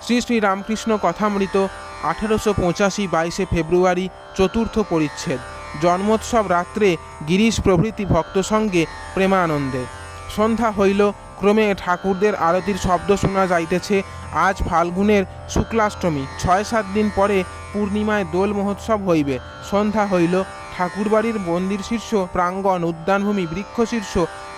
শ্রী শ্রী রামকৃষ্ণ কথামৃত 1885 22 ফেব্রুয়ারি, চতুর্থ পরিচ্ছেদ। জন্মোৎসব রাত্রে গিরিশ প্রভৃতি ভক্ত সঙ্গে প্রেমানন্দে। সন্ধ্যা হইল, ক্রমে ঠাকুরদের আরতির শব্দ শোনা যাইতেছে। আজ ফাল্গুনের শুক্লাষ্টমী, 6-7 দিন পরে পূর্ণিমায় দোল মহোৎসব হইবে। সন্ধ্যা হইল, ঠাকুরবাড়ির মন্দির শীর্ষ প্রাঙ্গণ, উদ্যানভূমি, বৃক্ষশীর্ষ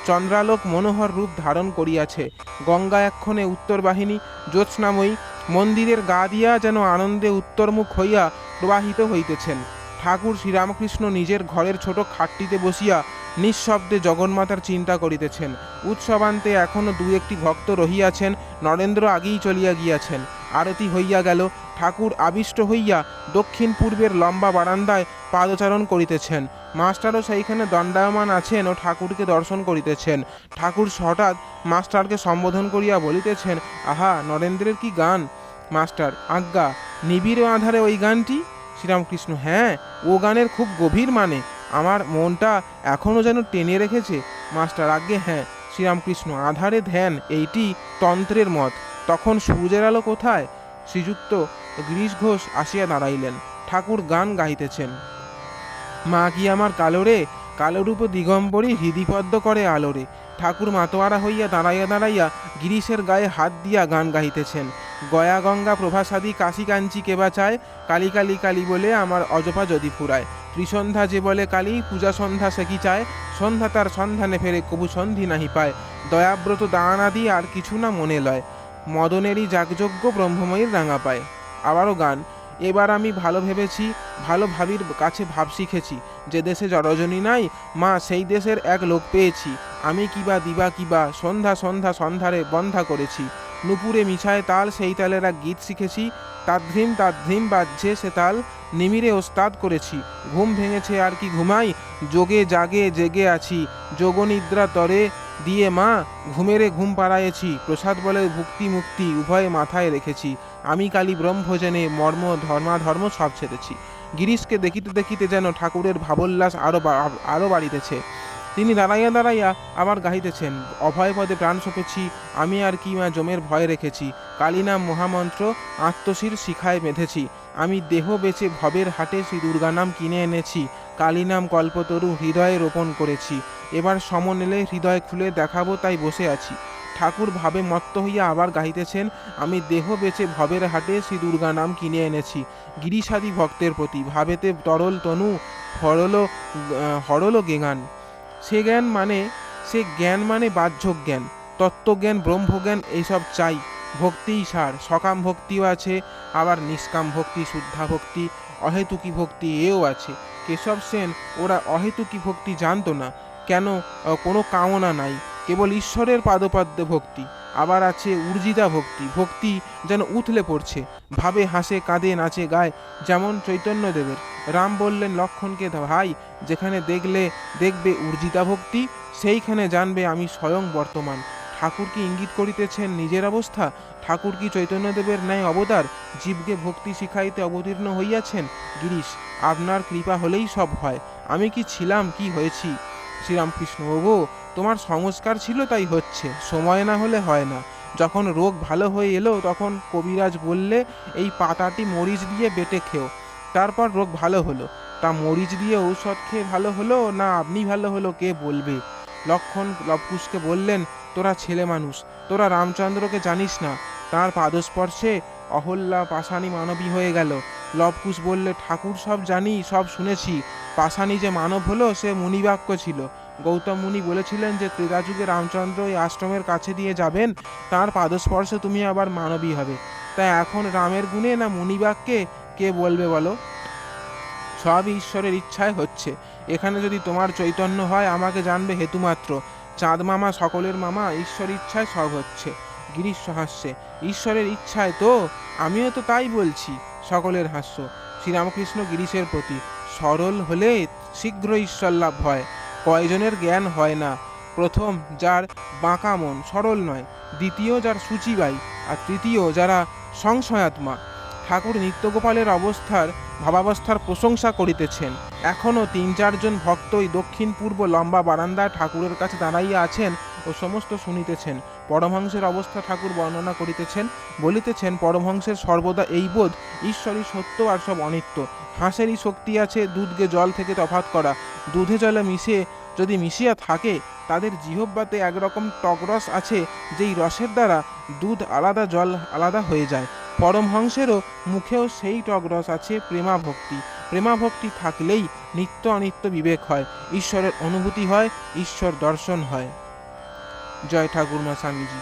চন্দ্রালোক মনোহর রূপ ধারণ করিয়াছে। গঙ্গা এক্ষণে উত্তর বাহিনী, জ্যোৎস্নাময়ী মন্দিরের গা দিয়া যেন আনন্দে উত্তরমুখ হইয়া প্রবাহিত হইতেছেন। ঠাকুর শ্রীরামকৃষ্ণ নিজের ঘরের ছোট খাটটিতে বসিয়া নিঃশব্দে জগন্মাতার চিন্তা করিতেছেন। উৎসবান্তে এখনও 2-1টি ভক্ত রহিয়াছেন। নরেন্দ্র আগেই চলিয়া গিয়াছেন। আরতি হইয়া গেল। ঠাকুর আবিষ্ট হইয়া দক্ষিণ পূর্বের লম্বা বারান্দায় পাদচারণ করিতেছেন। মাস্টারও সেইখানে দণ্ডায়মান আছেন ও ঠাকুরকে দর্শন করিতেছেন। ঠাকুর হঠাৎ মাস্টারকে সম্বোধন করিয়া বলিতেছেন, আহা, নরেন্দ্রের কি গান! মাস্টার, আজ্ঞা, নিবিড় আধারে ওই গানটি? শ্রীরামকৃষ্ণ, হ্যাঁ, ও গানের খুব গভীর মানে, আমার মনটা এখনও যেন টেনে রেখেছে। মাস্টার, আজ্ঞে হ্যাঁ। শ্রীরামকৃষ্ণ, আধারে ধ্যান, এইটি তন্ত্রের মত। তখন সূর্যের আলো কোথায়? শ্রীযুক্ত গিরিশ ঘোষ আসিয়া দাঁড়াইলেন। ঠাকুর গান গাইতেছেন। মা কি আমার কালোরে, কালোরূপ দিগম্বরী হৃদিপদ্ম করে আলোরে। ঠাকুর মাতোয়ারা হইয়া দাঁড়াইয়া দাঁড়াইয়া গিরিশের গায়ে হাত দিয়া গান গাইতেছেন। গয়া গঙ্গা প্রভাসাদি কাশি কাঞ্চি কেবা চায়, কালী কালী কালী বলে আমার অজপা যদি ফুরায়। ত্রিসন্ধ্যা যে বলে কালী, পূজা সন্ধ্যা সে কি চায়, সন্ধ্যা তার সন্ধানে ফেরে কবু সন্ধি নাহি পায়। দয়াব্রত দান আদি আর কিছু না মনে লয়, মদনেরই যাগযজ্ঞ ব্রহ্মময়ীর রাঙা পায়। আবারও গান। এবার আমি ভালো ভেবেছি, ভালো ভাবির কাছে ভাব শিখেছি। যে দেশে জড়জনী নাই, মা সেই দেশের এক লোক পেয়েছি। আমি কিবা দিবা কিবা, সন্ধ্যা সন্ধ্যা সন্ধ্যারে বন্ধা করেছি। নুপুরে মিছায় তাল, সেই তালের এক গীত শিখেছি। তাধ্রিম বাজছে সে তাল, নিমিরে ওস্তাদ করেছি। ঘুম ভেঙেছে আর কি ঘুমাই, যোগে জাগে জেগে আছি। যোগনিদ্রা তরে দিয়ে মা ঘুমেরে ঘুম পাড়ায়েছি। প্রসাদ বলে ভুক্তি মুক্তি উভয়ে মাথায় রেখেছি। আমি কালী ব্রহ্মজনে মর্ম ধর্মাধর্ম সব ছেড়েছি। গিরিশকে দেখিতে দেখিতে যেন ঠাকুরের ভাবোল্লাস আরও বাড়িতেছে। তিনি দাঁড়াইয়া দাঁড়াইয়া আবার গাহিতেছেন, অভয় পদে প্রাণ সপেছি, আমি আর কি মা জমের ভয় রেখেছি। কালী নাম মহামন্ত্র আত্মশির শিখায় বেঁধেছি। আমি দেহ বেচে ভবের হাটে শ্রী দুর্গা নাম কিনে এনেছি। কালী নাম কল্পতরু হৃদয়ে রোপণ করেছি। এবার সমন এলে হৃদয় খুলে দেখাবো, তাই বসে আছি। ঠাকুর ভাবে মত্ত হইয়া আবার গাহিতেছেন, আমি দেহ বেচে ভবের হাটে শ্রী দুর্গা নাম কিনে এনেছি। গিরিশাদি ভক্তের প্রতি ভাবেতে তরল তনু হরল গেগান। সে জ্ঞান মানে বাহ্য জ্ঞান, তত্ত্বজ্ঞান, ব্রহ্মজ্ঞান, এইসব চাই। ভক্তিই সার। সকাম ভক্তিও আছে, আবার নিষ্কাম ভক্তি, শুদ্ধা ভক্তি, অহেতুকী ভক্তি এও আছে। কেশব সেন ওরা অহেতুকী ভক্তি জানতো না। কেন? কোনো কামনা নাই, কেবল ঈশ্বরের পাদপদ্মে ভক্তি। আবার আছে উর্জিতা ভক্তি, ভক্তি যেন উথলে পড়ছে, ভাবে, হাসে, কাঁদে, নাচে, গায়, যেমন চৈতন্যদেবের। রাম বললেন লক্ষ্মণকে, ভাই, যেখানে দেখবে উর্জিতা ভক্তি, সেইখানে জানবে আমি স্বয়ং বর্তমান। ঠাকুর কি ইঙ্গিত করিতেছেন নিজের অবস্থা? ঠাকুর কি চৈতন্যদেবের ন্যায় অবতার, জীবকে ভক্তি শিখাইতে অবতীর্ণ হইয়াছেন? গিরিশ, আপনার কৃপা হলেই সব হয়। আমি কি ছিলাম, কি হয়েছি? শ্রীরামকৃষ্ণ, ওগো, তোমার সংস্কার ছিল তাই হচ্ছে, সময় না হলে হয় না। যখন রোগ ভালো হয়ে এলো তখন কবিরাজ বললে, এই পাতাটি মরিচ দিয়ে বেটে খেও। তারপর রোগ ভালো হলো। তা মরিচ দিয়ে ঔষধ খেয়ে ভালো হলো না আপনি ভালো হলো, কে বলবে? লক্ষ্মণ লবকুশকে বললেন, তোরা ছেলে মানুষ, তোরা রামচন্দ্রকে জানিস না, তাঁর পাদস্পর্শে অহল্যা পাষাণী মানবী হয়ে গেল। লবকুশ বললে, ঠাকুর সব জানি, সব শুনেছি। পাষাণী যে মানব হলো সে মুনিবাক্য ছিল। গৌতম মুনি বলেছিলেন যে ত্রেতাযুগে রামচন্দ্র এই আশ্রমের কাছে দিয়ে যাবেন, তাঁর পাদস্পর্শে তুমি আবার মানবী হবে। তাই এখন রামের গুণে না মুনিবাক্যে কে বলবে বলো? সবই ঈশ্বরের ইচ্ছায় হচ্ছে। এখানে যদি তোমার চৈতন্য হয়, আমাকে জানবে হেতুমাত্র। চাঁদ মামা সকলের মামা, ঈশ্বর ইচ্ছায় সব হচ্ছে। গিরিশ হাস্যে, ঈশ্বরের ইচ্ছায় তো, আমিও তো তাই বলছি। সকলের হাস্য। শ্রীরামকৃষ্ণ গিরিশের প্রতি, সরল হলে শীঘ্র ঈশ্বর লাভ হয়। কয়জনের জ্ঞান হয় না? প্রথম যার বাঁকা মন, সরল নয়। দ্বিতীয় যার সূচিবাই, আর তৃতীয় যারা সংশয়াত্মা। ঠাকুর নিত্যগোপালের ভাবাবস্থার প্রশংসা করিতেছেন। এখনও 3-4 জন ভক্ত ওই দক্ষিণ পূর্ব লম্বা বারান্দায় ঠাকুরের কাছে দাঁড়াইয়া আছেন ও সমস্ত শুনিতেছেন। পরমহংসের অবস্থা ঠাকুর বর্ণনা করিতেছেন, বলিতেছেন পরমহংসের সর্বদা এই বোধ, ঈশ্বরই সত্য আর সব অনিত্য। হাঁসেরই শক্তি আছে দুধকে জল থেকে তফাৎ করা। দুধে জলে মিশিয়া থাকে, তাদের জিহ্বাতে একরকম টকরস আছে, যেই রসের দ্বারা দুধ আলাদা জল আলাদা হয়ে যায়। পরমহংসেরও মুখেও সেই টকরস আছে প্রেমাভক্তি। প্রেমাভক্তি থাকলেই নিত্য অনিত্য বিবেক হয়, ঈশ্বরের অনুভূতি হয়, ঈশ্বর দর্শন হয়। জয় ঠাকুরমা স্বামীজি।